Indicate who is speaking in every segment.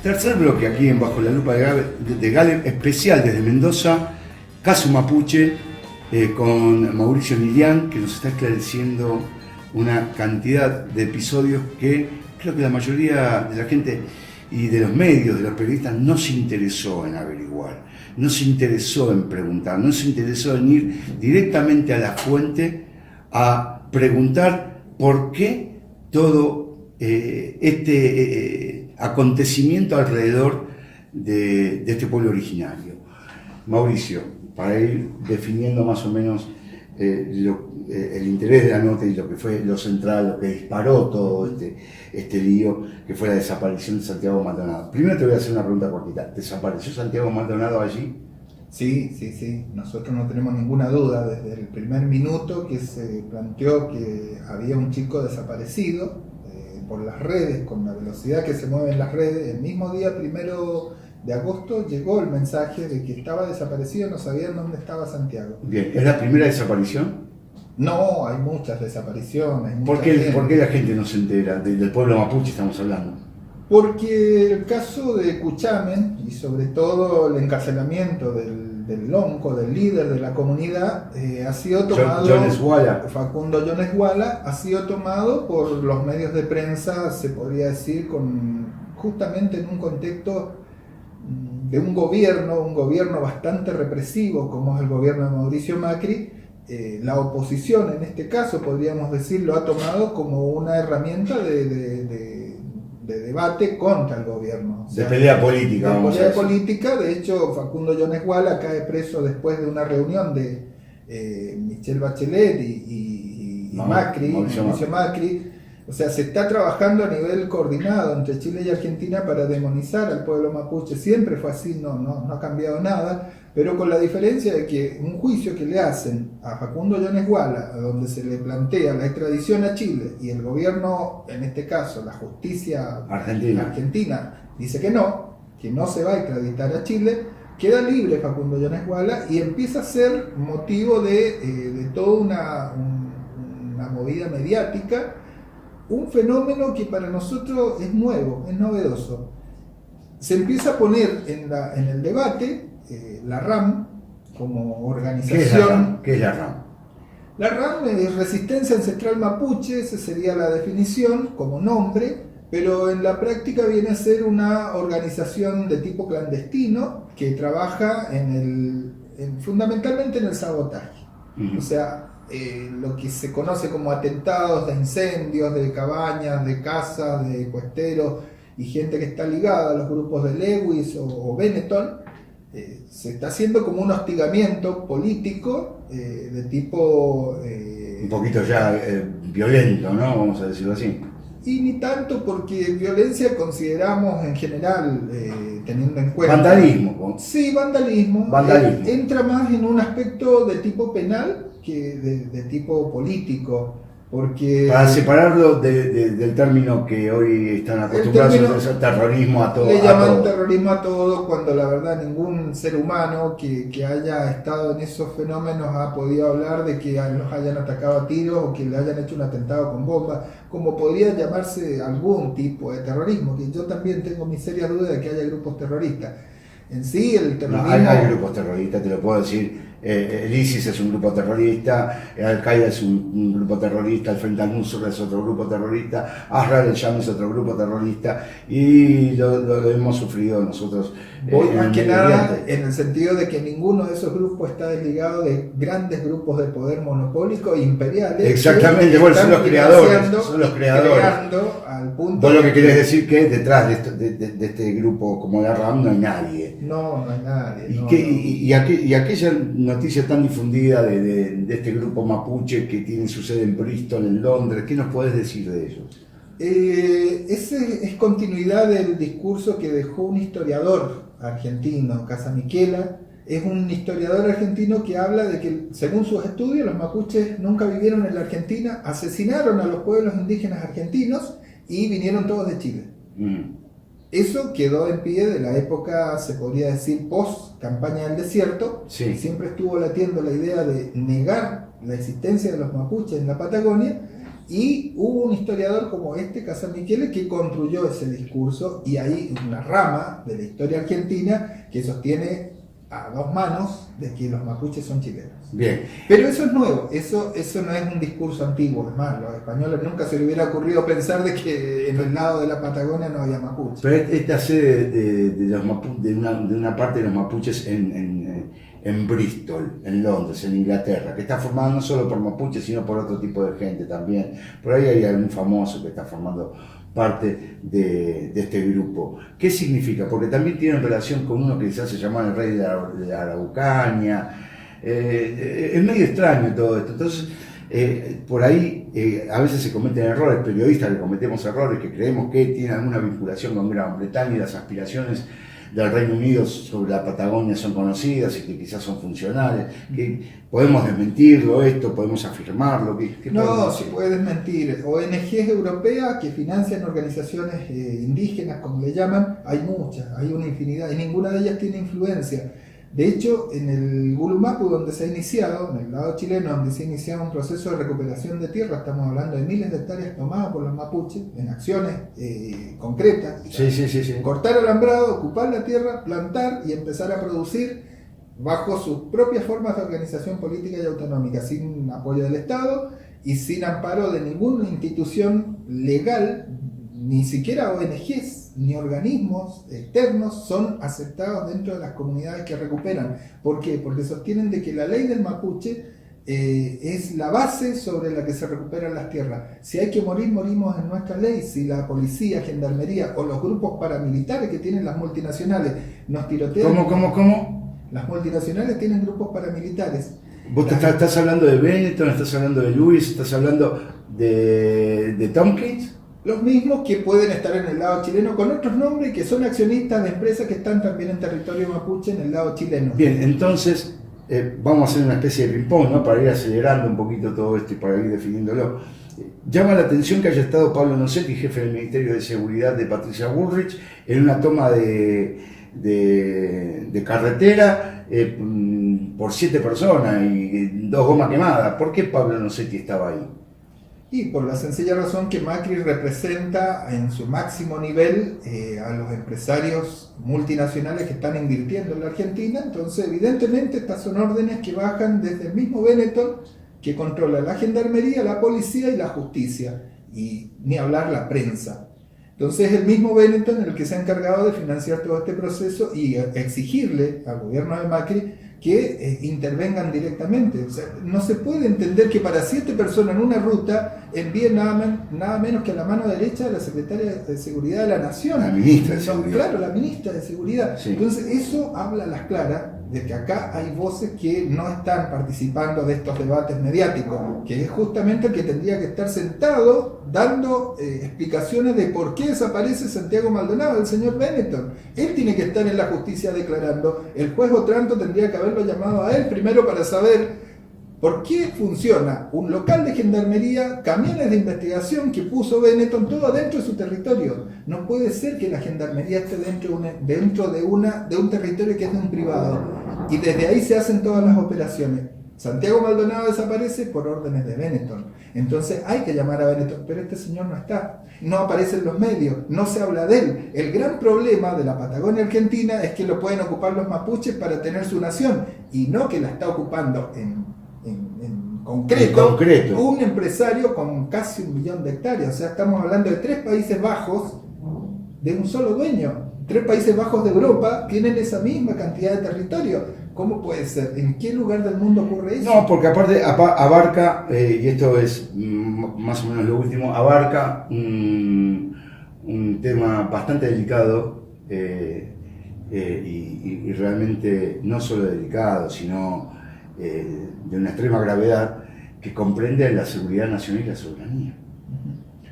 Speaker 1: Tercer bloque aquí en Bajo la Lupa de Gale, especial desde Mendoza, Caso Mapuche, con Mauricio Nilián, que nos está esclareciendo una cantidad de episodios que creo que la mayoría de la gente y de los medios, de los periodistas, no se interesó en averiguar, no se interesó en preguntar, no se interesó en ir directamente a la fuente a preguntar por qué todo este acontecimiento alrededor de este pueblo originario. Mauricio, para ir definiendo más o menos el interés de la nota y lo que fue lo central, lo que disparó todo este lío, que fue la desaparición de Santiago Maldonado. Primero te voy a hacer una pregunta cortita. ¿Desapareció Santiago Maldonado allí?
Speaker 2: Sí. Nosotros no tenemos ninguna duda desde el primer minuto que se planteó que había un chico desaparecido por las redes, con la velocidad que se mueven las redes. El mismo día, 1 de agosto, llegó el mensaje de que estaba desaparecido, no sabían dónde estaba Santiago.
Speaker 1: Bien, ¿es la primera desaparición?
Speaker 2: No, hay muchas desapariciones.
Speaker 1: ¿Por qué la gente no se entera? Del pueblo mapuche estamos hablando.
Speaker 2: Porque el caso de Cuchamen y sobre todo el encarcelamiento del lonco, del líder de la comunidad, ha sido tomado, Facundo Jones Wala, ha sido tomado por los medios de prensa, se podría decir, justamente en un contexto de un gobierno bastante represivo como es el gobierno de Mauricio Macri. La oposición en este caso, podríamos decir, lo ha tomado como una herramienta de debate contra el gobierno.
Speaker 1: O sea, de pelea política.
Speaker 2: De hecho, Facundo Jones Wala cae preso después de una reunión de Michelle Bachelet y Mauricio Macri. O sea, se está trabajando a nivel coordinado entre Chile y Argentina para demonizar al pueblo mapuche. Siempre fue así, no ha cambiado nada, pero con la diferencia de que un juicio que le hacen a Facundo Jones Wala, donde se le plantea la extradición a Chile, y el gobierno, en este caso la justicia argentina dice que no se va a extraditar a Chile, queda libre Facundo Jones Wala y empieza a ser motivo de toda una movida mediática. Un fenómeno que para nosotros es nuevo, es novedoso. Se empieza a poner en el debate la RAM como organización.
Speaker 1: ¿Qué es la RAM?
Speaker 2: La RAM es Resistencia Ancestral Mapuche, esa sería la definición como nombre, pero en la práctica viene a ser una organización de tipo clandestino que trabaja fundamentalmente en el sabotaje. Uh-huh. O sea, lo que se conoce como atentados de incendios, de cabañas, de casas, de cuesteros y gente que está ligada a los grupos de Lewis o Benetton, se está haciendo como un hostigamiento político de tipo...
Speaker 1: un poquito ya violento, ¿no? Vamos a decirlo así.
Speaker 2: Y ni tanto, porque violencia consideramos en general, teniendo en cuenta...
Speaker 1: Vandalismo.
Speaker 2: Sí, vandalismo. Entra más en un aspecto de tipo penal que de tipo político, porque...
Speaker 1: Para separarlo del término que hoy están acostumbrados a terrorismo a todo.
Speaker 2: Le llaman terrorismo a todo, cuando la verdad ningún ser humano que haya estado en esos fenómenos ha podido hablar de que los hayan atacado a tiros o que le hayan hecho un atentado con bombas, como podría llamarse algún tipo de terrorismo, que yo también tengo mis serias dudas de que haya grupos terroristas. En sí, el terrorismo...
Speaker 1: No, hay grupos terroristas, te lo puedo decir. El ISIS es un grupo terrorista, Al-Qaeda es un grupo terrorista, el Frente al-Nusra es otro grupo terrorista, Ahrar el-Sham es otro grupo terrorista, y lo hemos sufrido nosotros.
Speaker 2: Más que nada en el sentido de que ninguno de esos grupos está desligado de grandes grupos de poder monopólico e imperiales.
Speaker 1: Exactamente, bueno, son los creadores.
Speaker 2: Al punto
Speaker 1: vos lo que querés decir que detrás de este grupo como la RAM no hay nadie.
Speaker 2: No hay nadie.
Speaker 1: Y aquella noticia tan difundida de este grupo mapuche que tiene su sede en Bristol, en Londres, ¿qué nos podés decir de ellos?
Speaker 2: Ese es continuidad del discurso que dejó un historiador argentino, Casamichela. Es un historiador argentino que habla de que, según sus estudios, los mapuches nunca vivieron en la Argentina, asesinaron a los pueblos indígenas argentinos y vinieron todos de Chile. Eso quedó en pie de la época, se podría decir, post-campaña del desierto.
Speaker 1: Sí.
Speaker 2: Siempre estuvo latiendo la idea de negar la existencia de los mapuches en la Patagonia. Y hubo un historiador como Casamichele, que construyó ese discurso, y hay una rama de la historia argentina que sostiene a dos manos de que los mapuches son chilenos.
Speaker 1: Bien.
Speaker 2: Pero eso es nuevo, eso no es un discurso antiguo. Es más, los españoles nunca se les hubiera ocurrido pensar de que en el lado de la Patagonia no había mapuches.
Speaker 1: Pero esta sede de una parte de los mapuches en Bristol, en Londres, en Inglaterra, que está formada no solo por mapuches, sino por otro tipo de gente también. Por ahí hay algún famoso que está formando parte de este grupo. ¿Qué significa? Porque también tienen relación con uno que quizás se llama el rey de la Araucania. Es medio extraño todo esto. Entonces, por ahí a veces se cometen errores, periodistas que cometemos errores, que creemos que tienen alguna vinculación con Gran Bretaña y las aspiraciones del Reino Unido sobre la Patagonia son conocidas y que quizás son funcionales. Que podemos desmentirlo esto, podemos afirmarlo.
Speaker 2: No, se puede desmentir. ONGs europeas que financian organizaciones indígenas, como le llaman, hay muchas, hay una infinidad, y ninguna de ellas tiene influencia. De hecho, en el Gulumapu, donde se ha iniciado, en el lado chileno, donde se ha iniciado un proceso de recuperación de tierra, estamos hablando de miles de hectáreas tomadas por los mapuches en acciones concretas.
Speaker 1: Sí.
Speaker 2: Cortar alambrado, ocupar la tierra, plantar y empezar a producir bajo sus propias formas de organización política y autonómica, sin apoyo del Estado y sin amparo de ninguna institución legal, ni siquiera ONGs ni organismos externos son aceptados dentro de las comunidades que recuperan. ¿Por qué? Porque sostienen de que la ley del mapuche es la base sobre la que se recuperan las tierras. Si hay que morir, morimos en nuestra ley. Si la policía, gendarmería o los grupos paramilitares que tienen las multinacionales nos tirotean...
Speaker 1: ¿Cómo?
Speaker 2: Las multinacionales tienen grupos paramilitares.
Speaker 1: ¿Vos estás hablando de Benetton, estás hablando de Lewis, estás hablando de Tompkins?
Speaker 2: Los mismos que pueden estar en el lado chileno con otros nombres y que son accionistas de empresas que están también en territorio mapuche en el lado chileno.
Speaker 1: Bien, entonces vamos a hacer una especie de ping-pong, ¿no? Para ir acelerando un poquito todo esto y para ir definiéndolo. Llama la atención que haya estado Pablo Nocetti, jefe del Ministerio de Seguridad de Patricia Bullrich, en una toma de carretera por 7 personas y 2 gomas quemadas. ¿Por qué Pablo Nocetti estaba ahí?
Speaker 2: Y por la sencilla razón que Macri representa en su máximo nivel a los empresarios multinacionales que están invirtiendo en la Argentina. Entonces, evidentemente, estas son órdenes que bajan desde el mismo Benetton, que controla la gendarmería, la policía y la justicia, y ni hablar la prensa. Entonces, el mismo Benetton el que se ha encargado de financiar todo este proceso y exigirle al gobierno de Macri que intervengan directamente. O sea, no se puede entender que para 7 personas en una ruta envíen nada menos que a la mano derecha de la secretaria de Seguridad de la Nación.
Speaker 1: La ministra de Seguridad.
Speaker 2: Claro, la ministra de Seguridad.
Speaker 1: Sí.
Speaker 2: Entonces eso habla a las claras de que acá hay voces que no están participando de estos debates mediáticos, que es justamente el que tendría que estar sentado dando explicaciones de por qué desaparece Santiago Maldonado, el señor Benetton. Él tiene que estar en la justicia declarando. El juez Otranto tendría que haberlo llamado a él primero para saber por qué funciona un local de gendarmería, camiones de investigación que puso Benetton, todo dentro de su territorio. No puede ser que la gendarmería esté dentro de un territorio que es de un privado. Y desde ahí se hacen todas las operaciones. Santiago Maldonado desaparece por órdenes de Benetton. Entonces hay que llamar a Benetton, pero este señor no está. No aparece en los medios, no se habla de él. El gran problema de la Patagonia Argentina es que lo pueden ocupar los mapuches para tener su nación, y no que la está ocupando en concreto un empresario con casi 1 millón de hectáreas. O sea, estamos hablando de 3 Países Bajos de un solo dueño. 3 Países Bajos de Europa tienen esa misma cantidad de territorio. ¿Cómo puede ser? ¿En qué lugar del mundo ocurre eso?
Speaker 1: No, porque aparte abarca, y esto es más o menos lo último, abarca un tema bastante delicado y realmente no solo delicado, sino de una extrema gravedad, que comprende la seguridad nacional y la soberanía.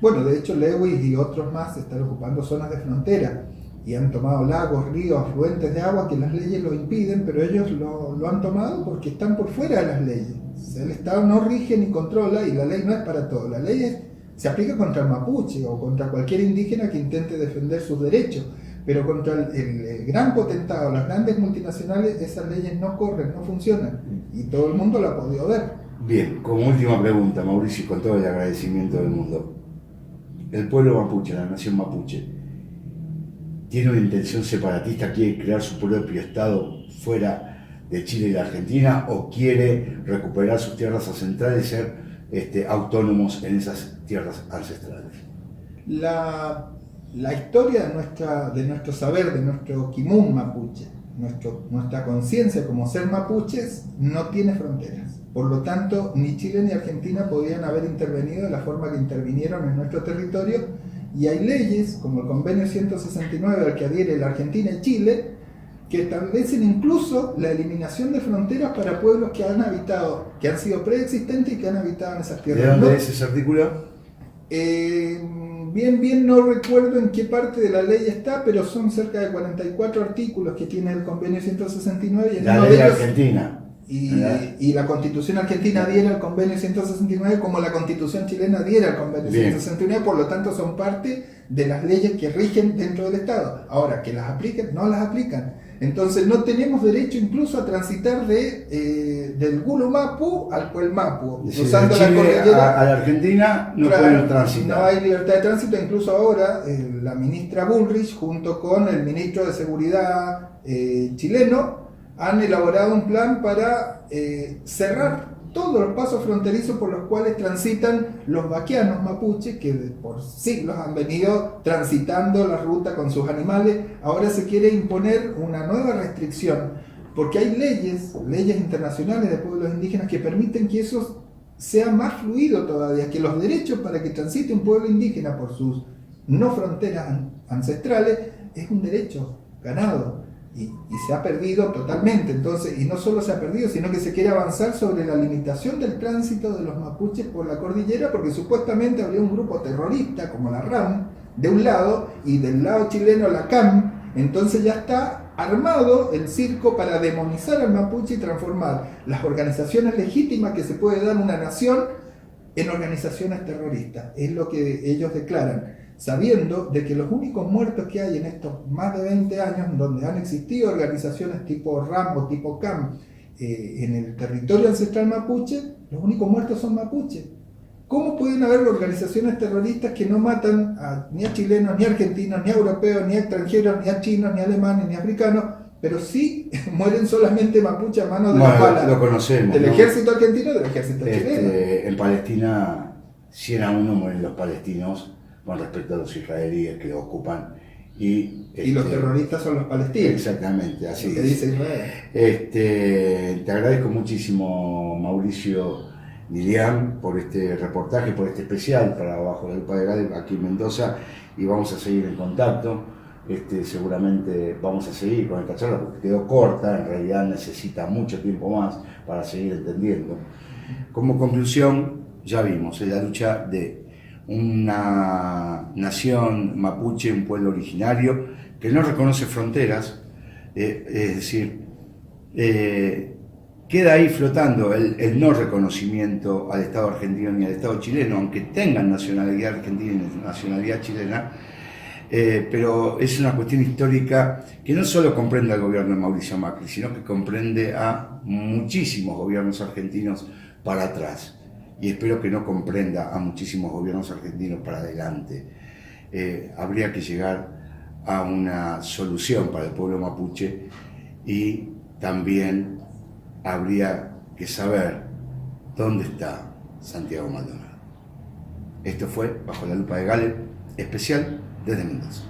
Speaker 2: Bueno, de hecho Lewis y otros más están ocupando zonas de frontera y han tomado lagos, ríos, afluentes de agua que las leyes lo impiden, pero ellos lo han tomado porque están por fuera de las leyes. O sea, el Estado no rige ni controla, y la ley no es para todo. La ley se aplica contra el mapuche o contra cualquier indígena que intente defender sus derechos, pero contra el gran potentado, las grandes multinacionales, esas leyes no corren, no funcionan, y todo el mundo lo ha podido ver.
Speaker 1: Bien, como última pregunta, Mauricio, con todo el agradecimiento del mundo. El pueblo mapuche, la nación mapuche, ¿tiene una intención separatista? ¿Quiere crear su propio Estado fuera de Chile y la Argentina? ¿O quiere recuperar sus tierras ancestrales y ser autónomos en esas tierras ancestrales?
Speaker 2: La historia de nuestro saber, de nuestro Kimun mapuche, nuestra conciencia como ser mapuches, no tiene fronteras. Por lo tanto, ni Chile ni Argentina podían haber intervenido de la forma que intervinieron en nuestro territorio, y hay leyes, como el Convenio 169 al que adhiere la Argentina y Chile, que establecen incluso la eliminación de fronteras para pueblos que han habitado, que han sido preexistentes y que han habitado en esas tierras.
Speaker 1: ¿De dónde es ese artículo?
Speaker 2: Bien, no recuerdo en qué parte de la ley está, pero son cerca de 44 artículos que tiene el Convenio 169. Y
Speaker 1: la ley argentina.
Speaker 2: Y la Constitución argentina adhiere al Convenio 169 como la Constitución chilena adhiere al Convenio 169, por lo tanto son parte de las leyes que rigen dentro del Estado. Ahora, que las apliquen, no las aplican. Entonces no tenemos derecho incluso a transitar del Gulumapu al Puelmapu, usando la cordillera.
Speaker 1: A la Argentina no pueden transitar.
Speaker 2: No hay libertad de tránsito, incluso ahora la ministra Bullrich junto con el ministro de Seguridad chileno han elaborado un plan para cerrar todos los pasos fronterizos por los cuales transitan los vaquianos mapuches, que por siglos han venido transitando la ruta con sus animales. Ahora se quiere imponer una nueva restricción, porque hay leyes internacionales de pueblos indígenas que permiten que eso sea más fluido todavía, que los derechos para que transite un pueblo indígena por sus no fronteras ancestrales es un derecho ganado. Y se ha perdido totalmente. Entonces, y no solo se ha perdido, sino que se quiere avanzar sobre la limitación del tránsito de los mapuches por la cordillera, porque supuestamente habría un grupo terrorista como la RAM de un lado y del lado chileno la CAM. Entonces ya está armado el circo para demonizar al mapuche y transformar las organizaciones legítimas que se puede dar una nación en organizaciones terroristas. Es lo que ellos declaran, sabiendo de que los únicos muertos que hay en estos más de 20 años, donde han existido organizaciones tipo RAM o tipo CAM en el territorio ancestral mapuche, los únicos muertos son mapuches. ¿Cómo pueden haber organizaciones terroristas que no matan ni a chilenos, ni a argentinos, ni a europeos, ni a extranjeros, ni a chinos, ni a alemanes, ni a africanos, pero sí mueren solamente mapuches a manos de las balas?
Speaker 1: Lo conocemos,
Speaker 2: del ejército argentino y del ejército chileno.
Speaker 1: En Palestina, 100 a 1 mueren los palestinos con respecto a los israelíes que ocupan. Y
Speaker 2: los terroristas son los palestinos.
Speaker 1: Exactamente, así
Speaker 2: lo que dice Israel.
Speaker 1: Te agradezco muchísimo, Mauricio Lilian, por este reportaje, por este especial para Bajo la Lupa de Gale aquí en Mendoza, y vamos a seguir en contacto. Seguramente vamos a seguir con esta charla porque quedó corta, en realidad necesita mucho tiempo más para seguir entendiendo. Como conclusión, ya vimos, es la lucha de una nación mapuche, un pueblo originario que no reconoce fronteras, es decir, queda ahí flotando el no reconocimiento al Estado argentino ni al Estado chileno, aunque tengan nacionalidad argentina y nacionalidad chilena, pero es una cuestión histórica que no solo comprende al gobierno de Mauricio Macri, sino que comprende a muchísimos gobiernos argentinos para atrás. Y espero que no comprenda a muchísimos gobiernos argentinos para adelante. Habría que llegar a una solución para el pueblo mapuche y también habría que saber dónde está Santiago Maldonado. Esto fue Bajo la Lupa de Gale, especial desde Mendoza.